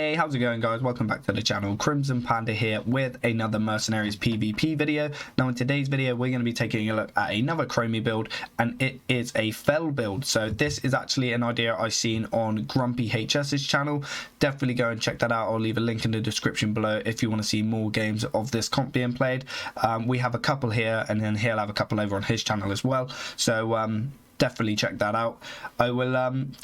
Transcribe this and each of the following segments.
Hey, how's it going, guys? Welcome back to the channel. Crimsonpanda here with another Mercenaries PvP video. Now in today's video we're going to be taking a look at another Chromie build, and it is a FEL build. So this is actually an idea I've seen on GrumpiHS's channel. Definitely go and check that out. I'll leave a link in the description below if you want to see more games of this comp being played. We have a couple here, and then he'll have a couple over on his channel as well. So definitely check that out. I will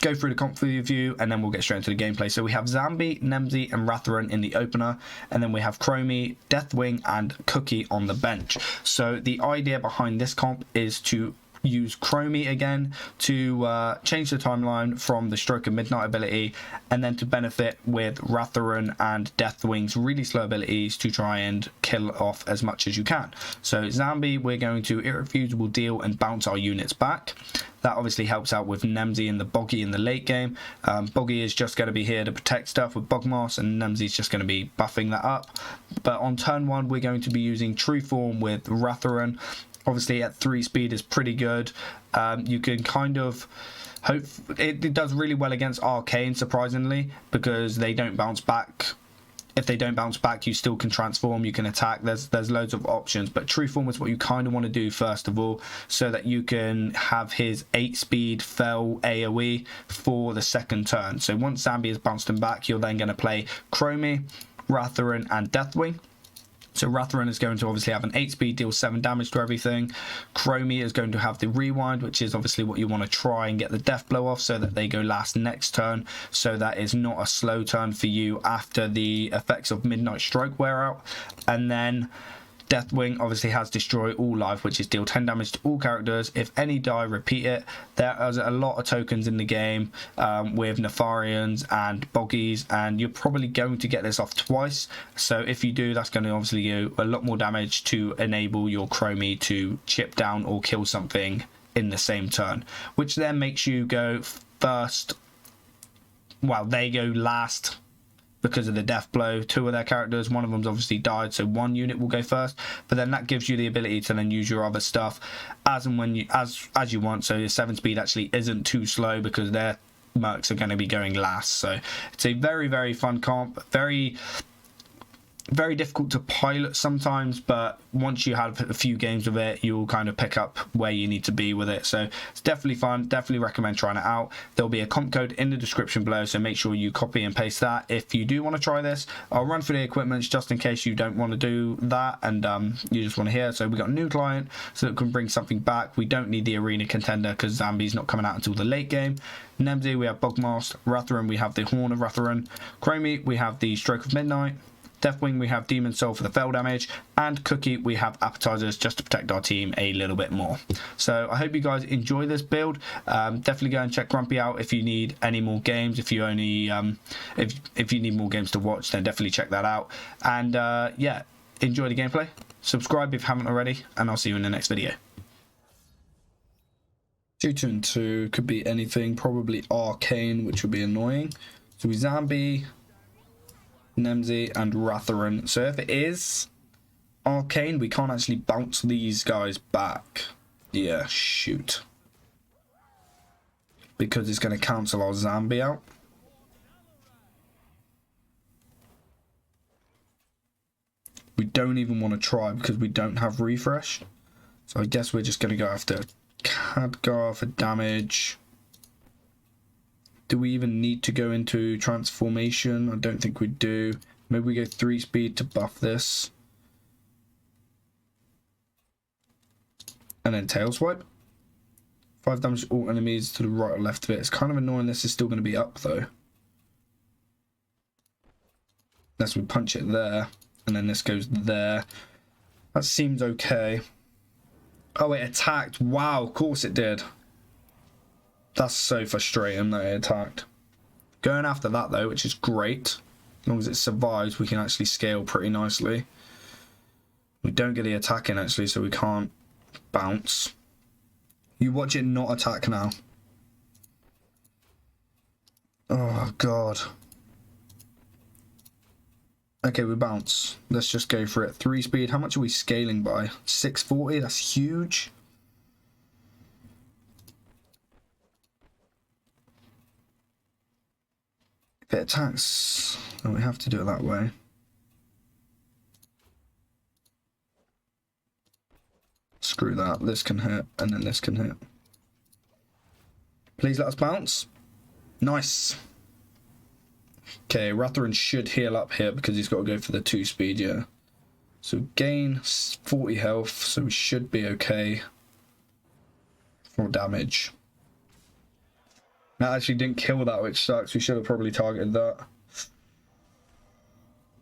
go through the comp review and then we'll get straight into the gameplay. So we have Zambi, Nemzi and Ratharan in the opener, and then we have Chromie, Deathwing and Cookie on the bench. So the idea behind this comp is to use Chromie again to change the timeline from the Stroke of Midnight ability, and then to benefit with Ratharan and Deathwing's really slow abilities to try and kill off as much as you can. So Zambi, we're going to irrefutable deal and bounce our units back. That obviously helps out with Nemzi and the Boggy in the late game. Boggy is just going to be here to protect stuff with Bogmoss, and Nemzi's just going to be buffing that up. But on turn 1 we're going to be using True Form with Ratharan. Obviously at 3 speed is pretty good. You can kind of hope it does really well against Arcane, surprisingly, because they don't bounce back. If they don't bounce back, you still can transform, you can attack. There's loads of options, but True Form is what you kind of want to do first of all, so that you can have his 8 speed FEL AoE for the second turn. So once Zambi has bounced him back, you're then going to play Chromie, Ratharan and Deathwing. So Ratharan is going to obviously have an 8 speed, deal 7 damage to everything. Chromie is going to have the rewind, which is obviously what you want to try and get the death blow off, so that they go last next turn, so that is not a slow turn for you after the effects of Midnight Stroke wear out. And then Deathwing obviously has Destroy All Life, which is deal 10 damage to all characters. If any die, repeat it. There are a lot of tokens in the game with Nefarians and Boggies, and you're probably going to get this off twice. So if you do, that's going to obviously do a lot more damage to enable your Chromie to chip down or kill something in the same turn, which then makes you go first. Well, they go last because of the death blow. 2 of their characters, one of them's obviously died, so 1 unit will go first, but then that gives you the ability to then use your other stuff as and when you as you want. So your 7 speed actually isn't too slow because their mercs are going to be going last. So it's a very, very fun comp, very difficult to pilot sometimes, but once you have a few games with it, you'll kind of pick up where you need to be with it. So it's definitely fun. Definitely recommend trying it out. There'll be a comp code in the description below, so make sure you copy and paste that if you do want to try this. I'll run through the equipments just in case you don't want to do that and you just want to hear. So we got a new client, so it can bring something back. We don't need the arena contender because Zambi's not coming out until the late game. Nemzi, we have Bogmoss. Ratharan, we have the Horn of Ratharan. Chromie, we have the Stroke of Midnight. Deathwing, we have Demon Soul for the FEL damage, and Cookie, we have Appetizers just to protect our team a little bit more. So I hope you guys enjoy this build. Definitely go and check Grumpy out if you need any more games. If you only if you need more games to watch, then definitely check that out. And yeah, enjoy the gameplay. Subscribe if you haven't already, and I'll see you in the next video. 2, 2 and 2 could be anything, probably Arcane, which would be annoying. So we Zambi, Nemzi and Ratharan. So if it is Arcane, we can't actually bounce these guys back. Yeah, shoot. Because it's going to cancel our Zambi out. We don't even want to try because we don't have refresh. So I guess we're just going to go after Khadgar for damage. Do we even need to go into transformation? I don't think we do. Maybe we go 3 speed to buff this. And then tail swipe. 5 damage to all enemies to the right or left of it. It's kind of annoying this is still going to be up though. Unless we punch it there. And then this goes there. That seems okay. Oh, it attacked. Wow, of course it did. That's so frustrating that it attacked. Going after that though, which is great. As long as it survives, we can actually scale pretty nicely. We don't get the attack in actually, so we can't bounce. You watch it not attack now. Oh god. Okay, we bounce. Let's just go for it. 3 speed. How much are we scaling by? 640? That's huge. If it attacks And we have to do it that way. Screw that. This can hit, and then this can hit. Please let us bounce. Nice. Okay, Ratharan should heal up here because he's got to go for the 2 speed, yeah. So gain 40 health, so we should be okay for damage. That actually didn't kill that, which sucks. We should have probably targeted that.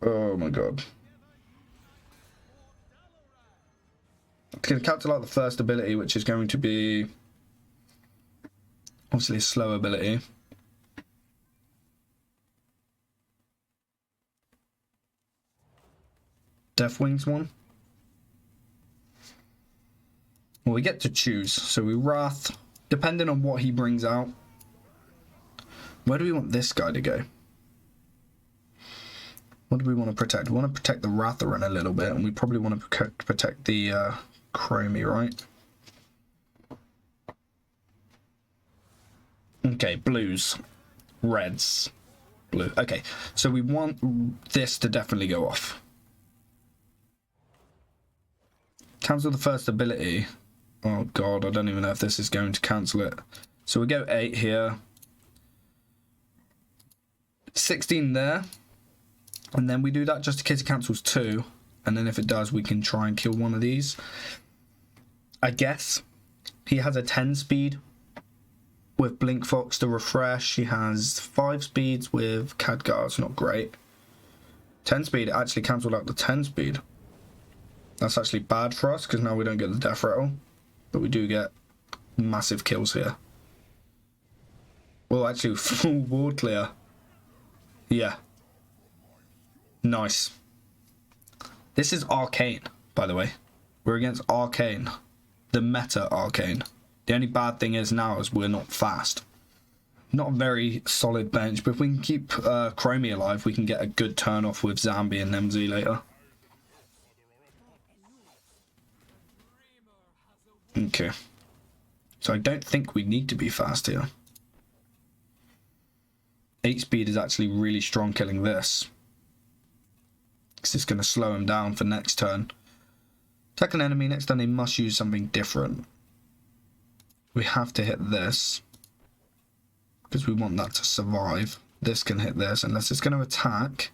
Oh my god. It's going to cancel out the first ability, which is going to be obviously a slow ability. Death Wings one. Well, we get to choose. So we Wrath, depending on what he brings out. Where do we want this guy to go? What do we want to protect? We want to protect the Ratharan a little bit, and we probably want to protect the Chromie, right? Okay, blues, reds, blue. Okay, so we want this to definitely go off. Cancel the first ability. Oh god, I don't even know if this is going to cancel it. So we go 8 here. 16 there. And then we do that just in case it cancels 2. And then if it does, we can try and kill one of these. I guess he has a 10 speed with Blink Fox to refresh. He has 5 speeds with Khadgar. It's not great. 10 speed actually cancelled out the 10 speed. That's actually bad for us because now we don't get the death rattle. But we do get massive kills here. Well, actually, full ward clear. Yeah. Nice. This is Arcane, by the way. We're against Arcane. The meta Arcane. The only bad thing is now is we're not fast. Not a very solid bench, but if we can keep Chromie alive, we can get a good turn off with Zambi and MZ later. Okay. So I don't think we need to be fast here. 8 speed is actually really strong killing this. Because it's going to slow him down for next turn. Attack an enemy, next turn they must use something different. We have to hit this. Because we want that to survive. This can hit this unless it's going to attack.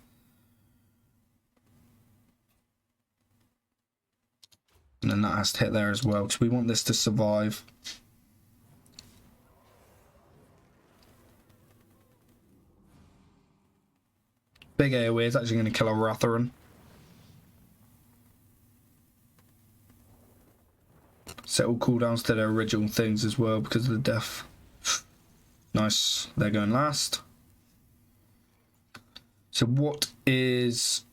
And then that has to hit there as well. Because we want this to survive. Big AoE is actually going to kill a Ratharan. Set all cooldowns to their original things as well because of the death. Nice. They're going last. So what is...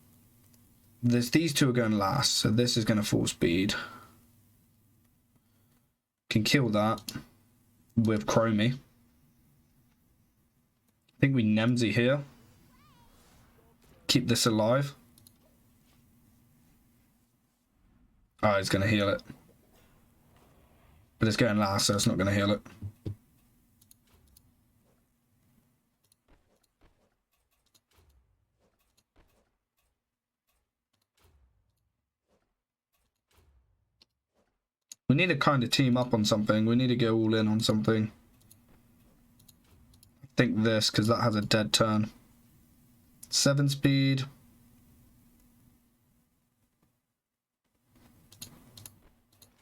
These two are going last. So this is going to full speed. Can kill that with Chromie. I think we Nemsy here. Keep this alive. Oh, it's going to heal it. But it's going last, so it's not going to heal it. We need to kind of team up on something. We need to go all in on something. I think this, because that has a dead turn. 7 speed.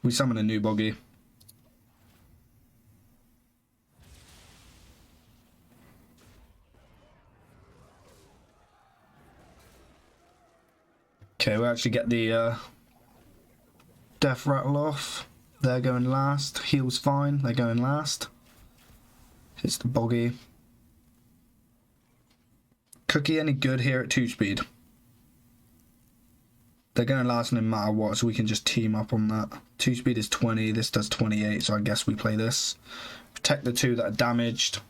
We summon a new boggy. Okay, we actually get the death rattle off. They're going last. Heal's fine. They're going last. Hits the boggy. Cookie any good here at 2 speed? They're going last no matter what, so we can just team up on that. 2 speed is 20. This does 28, so I guess we play this. Protect the 2 that are damaged.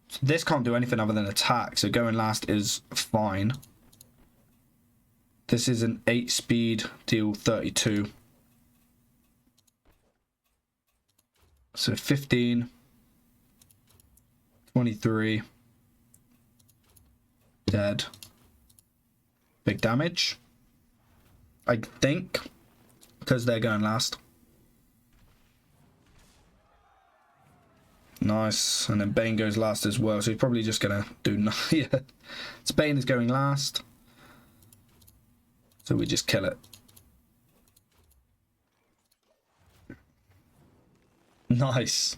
So this can't do anything other than attack, so going last is fine. This is an 8 speed, deal 32. So 15, 23. Dead. Big damage. I think. Because they're going last. Nice. And then Bane goes last as well. So he's probably just going to do nothing. Yeah. Bane is going last. So we just kill it. Nice.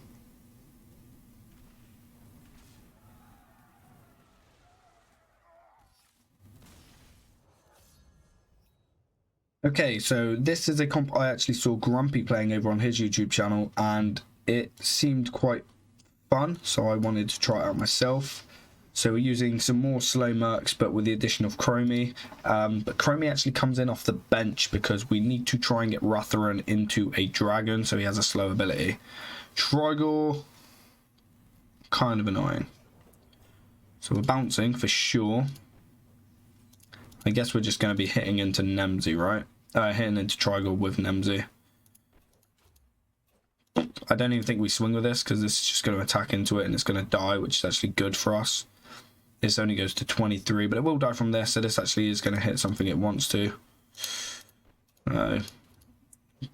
Okay, so this is a comp I actually saw Grumpy playing over on his YouTube channel, and it seemed quite fun, so I wanted to try it out myself. So we're using some more slow mercs, but with the addition of Chromie. But Chromie actually comes in off the bench because we need to try and get Ratharan into a dragon, so he has a slow ability. Trigor, kind of annoying. So we're bouncing for sure. I guess we're just going to be hitting into Nemsy, right? Hitting into Trigor with Nemsy. I don't even think we swing with this because this is just going to attack into it and it's going to die, which is actually good for us. This only goes to 23, but it will die from this, so this actually is going to hit something it wants to.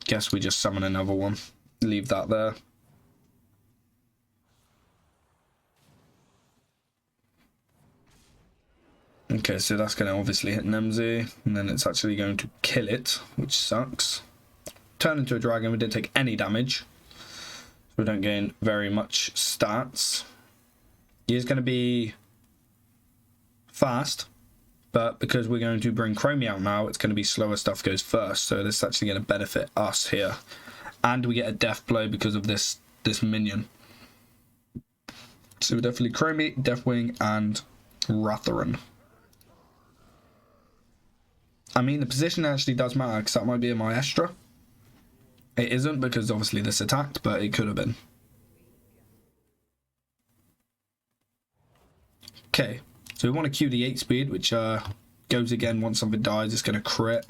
Guess we just summon another one. Leave that there. Okay, so that's going to obviously hit Nemsy, and then it's actually going to kill it, which sucks. Turn into a dragon, we didn't take any damage. We don't gain very much stats. He is going to be fast, but because we're going to bring Chromie out now, it's going to be slower stuff goes first, so this is actually going to benefit us here. And we get a death blow because of this minion. So definitely Chromie, Deathwing, and Ratharan. I mean, the position actually does matter because that might be a Maestra. It isn't because obviously this attacked, but it could have been. Okay, so we want to queue the 8 speed, which goes again once something dies. It's going to crit.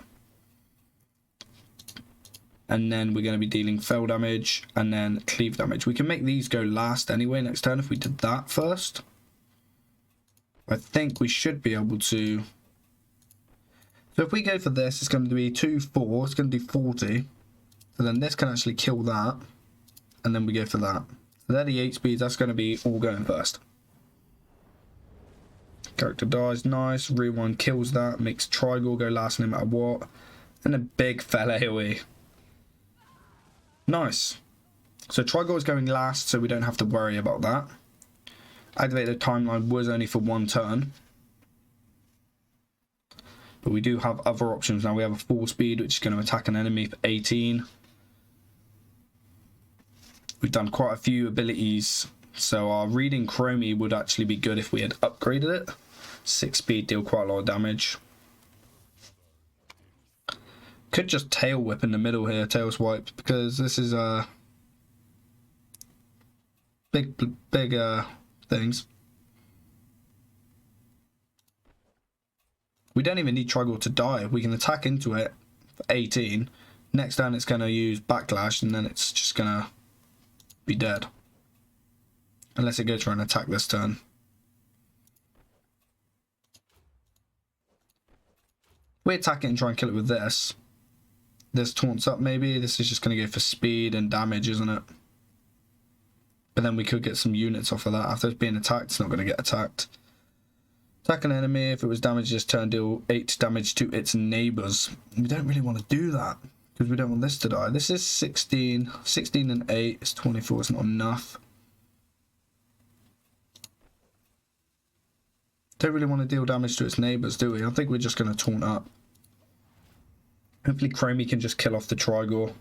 And then we're going to be dealing fell damage and then cleave damage. We can make these go last anyway next turn if we did that first. I think we should be able to. So if we go for this, it's going to be 2-4. It's going to do 40. So then this can actually kill that. And then we go for that. So they're the 8 speeds. That's going to be all going first. Character dies. Nice. Rewind kills that. Makes Trigor go last no matter what. And a big fell AoE. Nice. So Trigor is going last, so we don't have to worry about that. Activated timeline was only for 1 turn. But we do have other options now. We have a 4 speed, which is going to attack an enemy for 18. We've done quite a few abilities. So our reading Chromie would actually be good if we had upgraded it. 6 speed, deal quite a lot of damage. Could just tail whip in the middle here, tail swipe, because this is big things. We don't even need Trigor to die. We can attack into it for 18. Next turn it's going to use Backlash and then it's just going to be dead. Unless it goes for an attack this turn. We attack it and try and kill it with this. This taunts up maybe. This is just going to go for speed and damage, isn't it? But then we could get some units off of that. After it's being attacked, it's not going to get attacked. Attack an enemy. If it was damaged this turn, deal 8 damage to its neighbours. We don't really want to do that because we don't want this to die. This is 16. 16 and 8 is 24. It's not enough. Don't really want to deal damage to its neighbours, do we? I think we're just going to taunt up. Hopefully Chromie can just kill off the Trigor.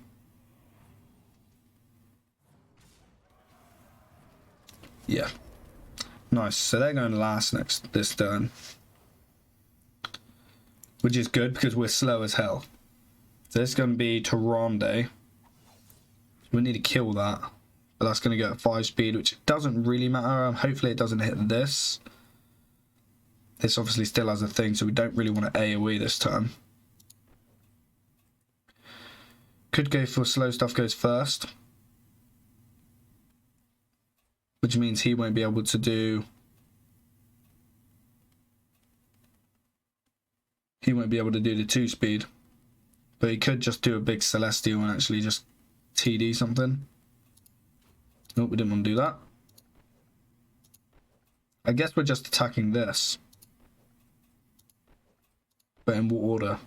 Yeah. Nice. So they're going last this turn. Which is good because we're slow as hell. So this is going to be Tyrande. We need to kill that. But that's going to go at 5 speed, which doesn't really matter. Hopefully it doesn't hit this. This obviously still has a thing, so we don't really want to AoE this turn. Could go for slow stuff goes first. which means he won't be able to do... He won't be able to do the 2-speed. But he could just do a big Celestial and actually just TD something. Nope, we didn't want to do that. I guess we're just attacking this. But in what order?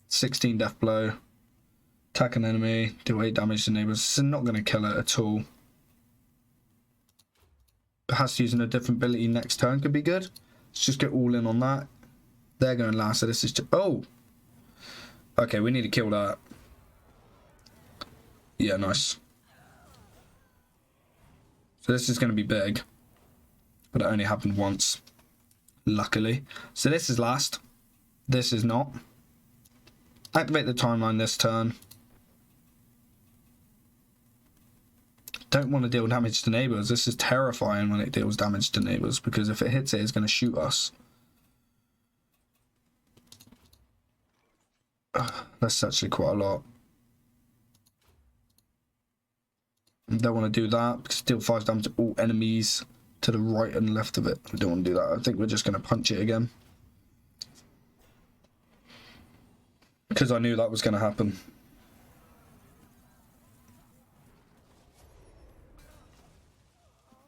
16 death blow. Attack an enemy. Do 8 damage to neighbors. This is not going to kill it at all. Perhaps using a different ability next turn could be good. Let's just get all in on that. They're going last, so this is just... Oh! Okay, we need to kill that. Yeah, nice. So this is going to be big. But it only happened once. Luckily. So this is last. This is not. Activate the timeline this turn. Don't want to deal damage to neighbors. This is terrifying when it deals damage to neighbors, because if it hits it, it's going to shoot us. That's actually quite a lot. Don't want to do that because it deals 5 damage to all enemies to the right and left of it. We don't want to do that. I think we're just going to punch it again, because I knew that was going to happen.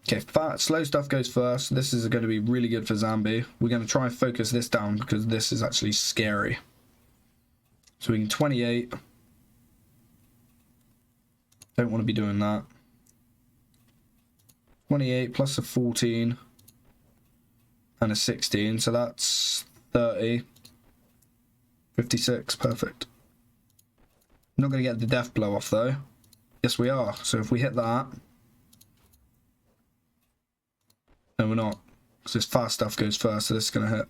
Okay, slow stuff goes first. This is going to be really good for Zambi. We're going to try and focus this down because this is actually scary. So we can 28. Don't want to be doing that. 28 plus a 14 and a 16, so that's 30. 56, perfect. Not going to get the death blow off though. Yes, we are. So if we hit that, no, we're not, because this fast stuff goes first, so this is going to hit.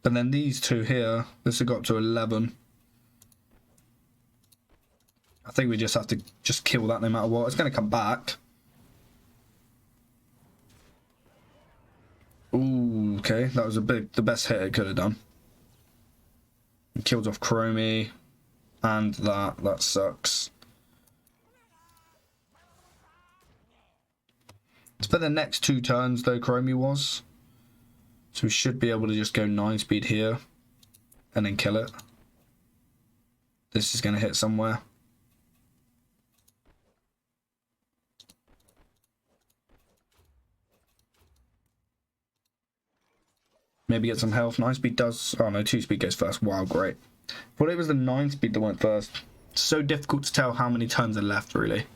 And then these two here, this will go up to 11. I think we just have to just kill that no matter what. It's going to come back. Ooh, okay, that was the best hit it could have done. It killed off Chromie, and that sucks. It's for the next 2 turns though, Chromie was. So we should be able to just go 9 speed here and then kill it. This is going to hit somewhere. Maybe get some health. 9 speed does... Oh no, 2 speed goes first. Wow, great. Thought it was the 9 speed that went first. It's so difficult to tell how many turns are left, really.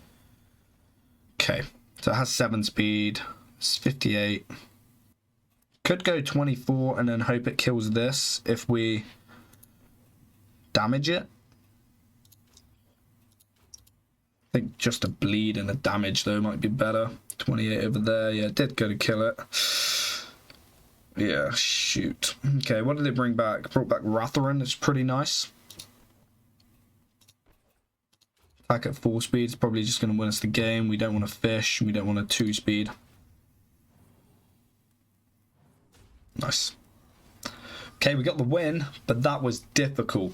Okay, so it has 7 speed. It's 58. Could go 24 and then hope it kills this if we damage it. I think just a bleed and a damage though might be better. 28 over there. Yeah, it did go to kill it. Yeah, shoot. Okay, what did it bring back? Brought back Ratharan. It's pretty nice. Attack at 4 speed. It's probably just going to win us the game. We don't want to fish. We don't want a 2 speed. Nice. Okay, we got the win, but that was difficult.